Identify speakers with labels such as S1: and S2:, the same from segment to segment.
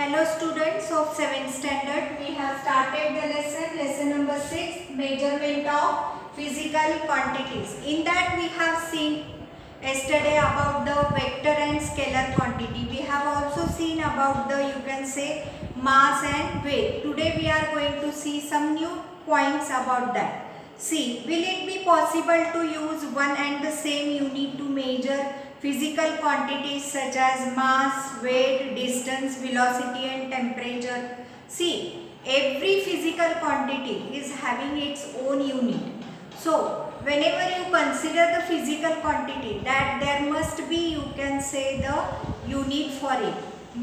S1: Hello students of 7th standard, we have started the lesson number 6, measurement of physical quantities. In that we have seen yesterday about the vector and scalar quantity. We have also seen about the, you can say, mass and weight. Today we are going to see some new points about that. See, will it be possible to use one and the same unit to measure physical quantities such as mass, weight, distance, velocity and temperature? See, every physical quantity is having its own unit. So, whenever you consider the physical quantity, that there must be, you can say, the unit for it.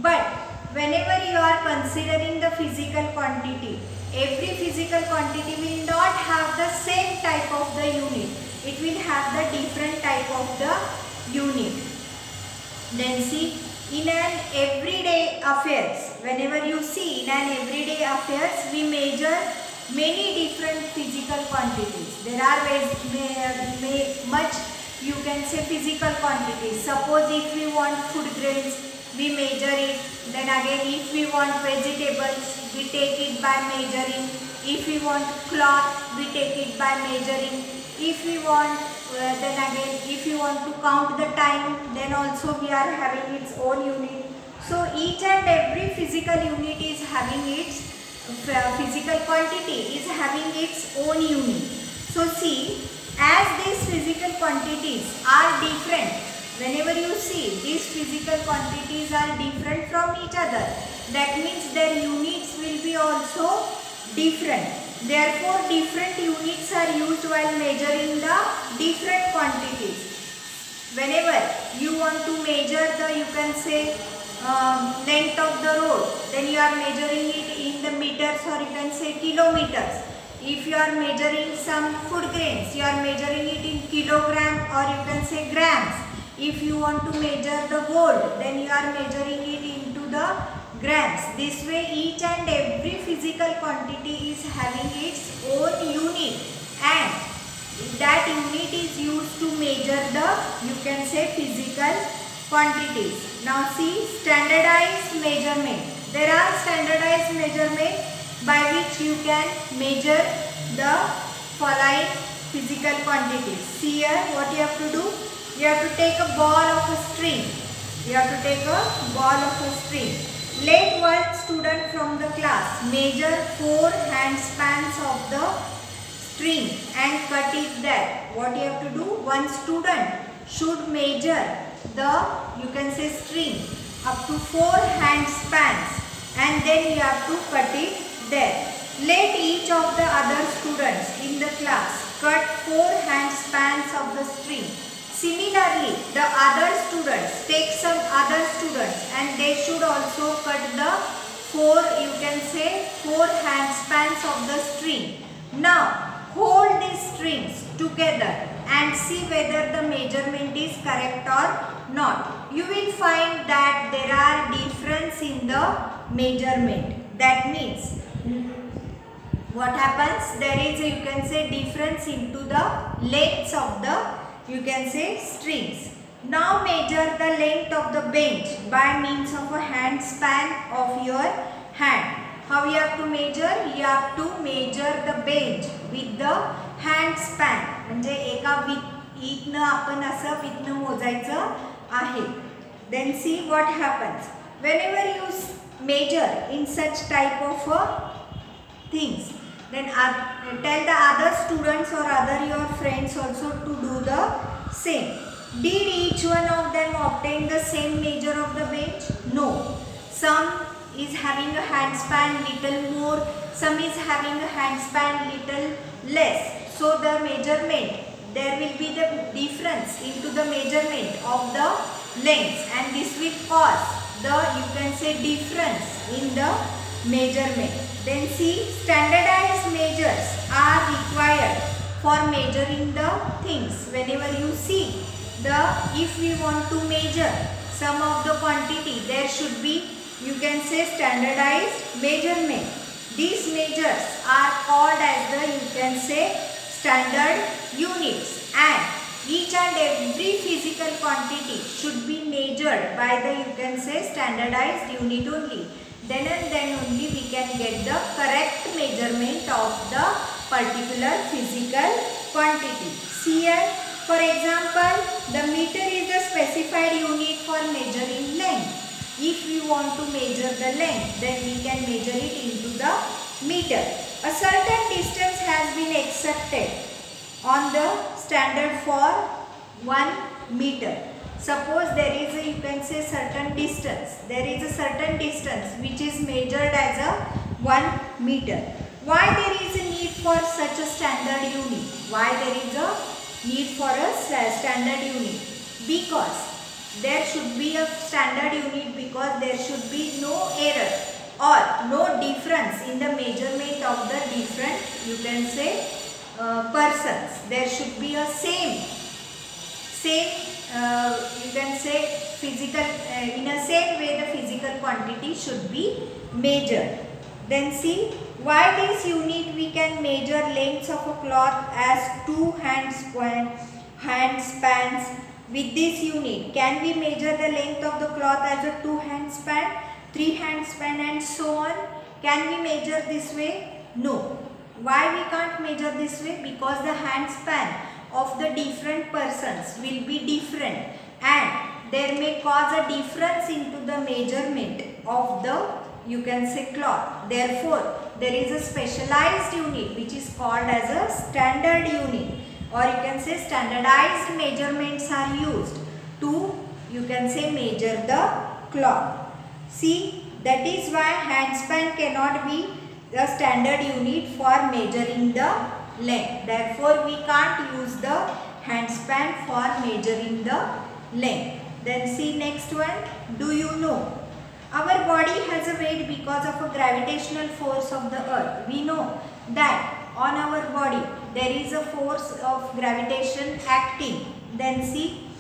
S1: But whenever you are considering the physical quantity, every physical quantity will not have the same type of the unit. It will have the different type of the unit. Then see, in an everyday affairs, whenever you see in an everyday affairs, we measure many different physical quantities. There are much, you can say, physical quantities. Suppose if we want food grains, we measure it. Then again, if we want vegetables, we take it by measuring. If we want cloth, we take it by measuring. If we want, then again, if you want to count the time, then also we are having its own unit. So each and every physical unit is having its physical quantity is having its own unit. So see, as these physical quantities are different, whenever you see these physical quantities are different from each other, that means their units will be also different. Therefore, different units are used while measuring the different quantities. Whenever you want to measure the, you can say, length of the road, then you are measuring it in the meters, or you can say kilometers. If you are measuring some food grains, you are measuring it in kilogram, or you can say grams. If you want to measure the gold, then you are measuring it into the grams. This way each and every physical quantity is having its own unit, and that unit is used to measure the, you can say, physical quantities. Now see, standardized measurement. There are standardized measurement by which you can measure the following physical quantities. See here what you have to do. You have to take a ball of a string. You have to take a ball of a string. Let one student from the class measure 4 hand spans of the string and cut it there. What you have to do? One student should measure the, you can say, string up to 4 hand spans, and then you have to cut it there. Let each of the other students in the class cut 4 hand spans of the string. Similarly, the other students take some other students and they should also cut the 4, you can say, 4 hand spans of the string. Now, hold these strings together and see whether the measurement is correct or not. You will find that there are difference in the measurement. That means, what happens? There is a, you can say, difference into the lengths of the, you can say, strings. Now measure the length of the bench by means of a hand span of your hand. How you have to measure? You have to measure the bench with the hand span. म्हणजे एका वीकनं आपण असं वीकनं मोजायचं आहे. Then see what happens. Whenever you measure in such type of things, then tell the other students or other your friends also to do the same. Did each one of them obtain the same measure of the bench? No. Some is having a hand span little more, some is having a hand span little less. So the measurement, there will be the difference into the measurement of the lengths, and this will cause the, you can say, difference in the measurement. Then see, standardized measures are required for measuring the things. Whenever you see if we want to measure some of the quantity, there should be, you can say, standardized measurement. These measures are called as the, you can say, standard units, and each and every physical quantity should be measured by the, you can say, standardized unit only. then and then only we can get the correct measurement of the particular physical quantity. See here, for example, the meter is the specified unit for measuring length. If we want to measure the length, then we can measure it into the meter. A certain distance has been accepted on the standard for 1 meter. Suppose there is a, you can say, certain distance. There is a certain distance which is measured as a 1 meter. Why there is a need for such a standard unit? Why there is a need for a standard unit? Because there should be a standard unit, because there should be no error or no difference in the measurement of the different, you can say, persons. There should be a same you can say physical, in a same way the physical quantity should be measured. Then see, why this unit we can measure lengths of a cloth as 2 hand spans. With this unit, can we measure the length of the cloth as a 2 hand span, 3 hand span and so on? Can we measure this way? No. Why we can't measure this way? Because the hand span of the different persons will be different and there may cause a difference into the measurement of the, you can say, cloth. Therefore, there is a specialized unit which is called as a standard unit, or you can say standardized measurements are used to, you can say, measure the cloth. See, that is why handspan cannot be the standard unit for measuring the length. Therefore, we can't use the handspan for measuring the length. Then see next one. Do you know? Our body has a weight because of a gravitational force of the earth. We know that on our body there is a force of gravitation acting. Then see,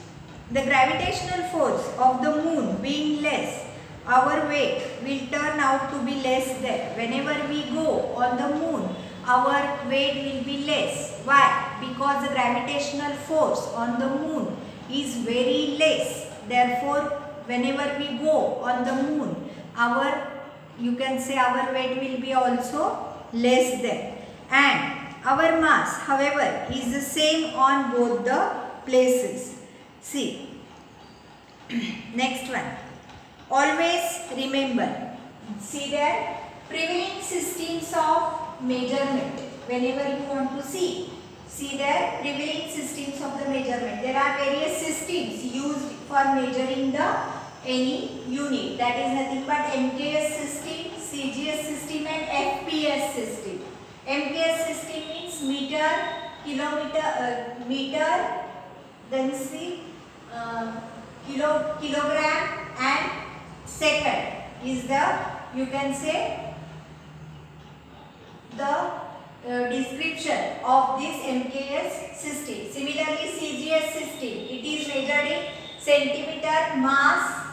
S1: the gravitational force of the moon being less, our weight will turn out to be less there. Whenever we go on the moon, our weight will be less. Why? Because the gravitational force on the moon is very less. Therefore, whenever we go on the moon, our, you can say, our weight will be also less there. And our mass, however, is the same on both the places. See, next one. Always remember, see there, prevailing systems of measurement. Whenever you want to see there, prevailing systems of the measurement. There are various systems used for measuring the any unit. That is nothing but MKS system, CGS system and FPS system. MKS system means meter, kilometer, meter, then see kilogram and second is the, you can say, the description of this MKS system. Similarly, CGS system, it is measured in centimeter, mass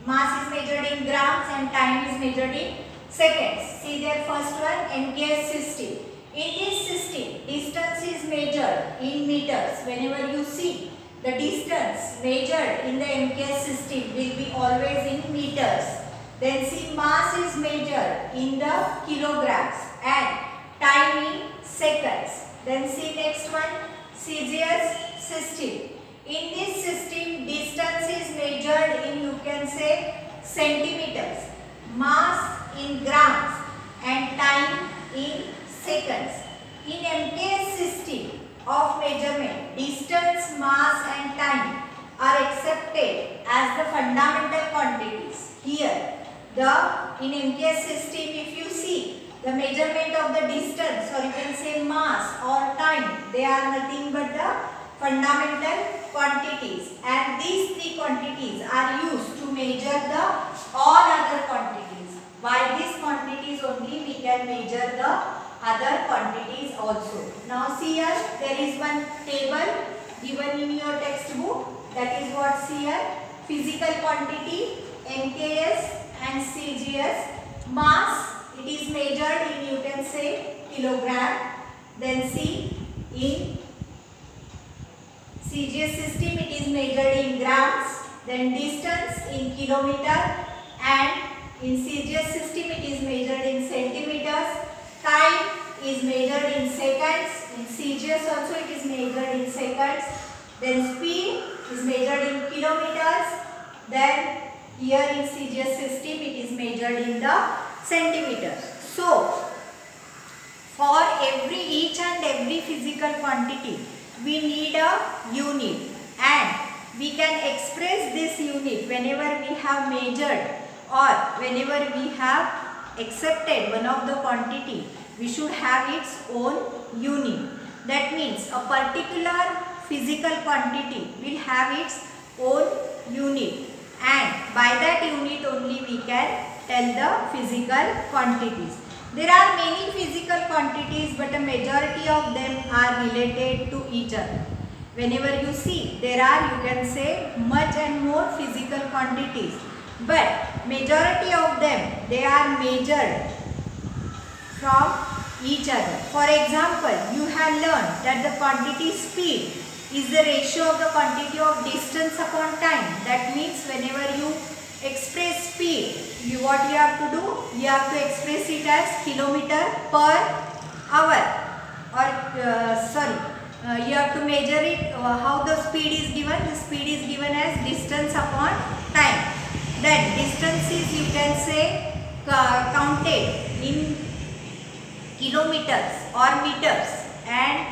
S1: is measured in grams and time is measured in seconds. See their first one, MKS system. In this system, distance is measured in meters. Whenever you see, the distance measured in the MKS system will be always in meters. Then see, mass is measured in the kilograms and time in seconds. Then see next one, CGS system. In this system, distance is measured in, you can say, centimeters, mass in grams and time in seconds. In MKS system of measurement, distance, mass and time are accepted as the fundamental quantities. Here, in MKS system, if you see, the measurement of the distance, or you can say mass or time, they are nothing but the fundamental quantities, and these three quantities are used to measure the all other quantities. By these quantities only we can measure the other quantities also. Now see here, there is one table given in your textbook, that is what see here, physical quantity, MKS and CGS. Mass, it is measured in, you can say, kilogram. Then see, in CGS system it is measured in grams. Then distance in kilometer and In CGS system it is measured in centimeters. Time is measured in seconds. In CGS also it is measured in seconds. Then speed is measured in kilometers. Then here in CGS system it is measured in the centimeters. So for each and every physical quantity we need a unit, and we can express this unit whenever we have measured or whenever we have accepted one of the quantity. We should have its own unit. That means a particular physical quantity will have its own unit, and by that unit only we can tell the physical quantities. There are many physical quantities, but a majority of them are related to each other. Whenever you see, there are, you can say, much and more physical quantities, but majority of them, they are measured from each other. For example, you have learned that the quantity speed is the ratio of the quantity of distance upon time. That means whenever you express speed, what you have to do? You have to express it as kilometer per hour, or you have to measure it. How the speed is given? The speed is given as distance upon time. Then distance is, you can say, counted in kilometers or meters, and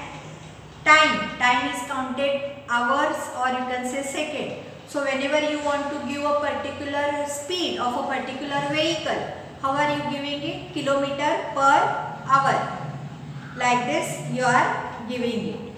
S1: time is counted hours, or you can say second. So whenever you want to give a particular speed of a particular vehicle, how are you giving it? Kilometer per hour. Like this you are giving it.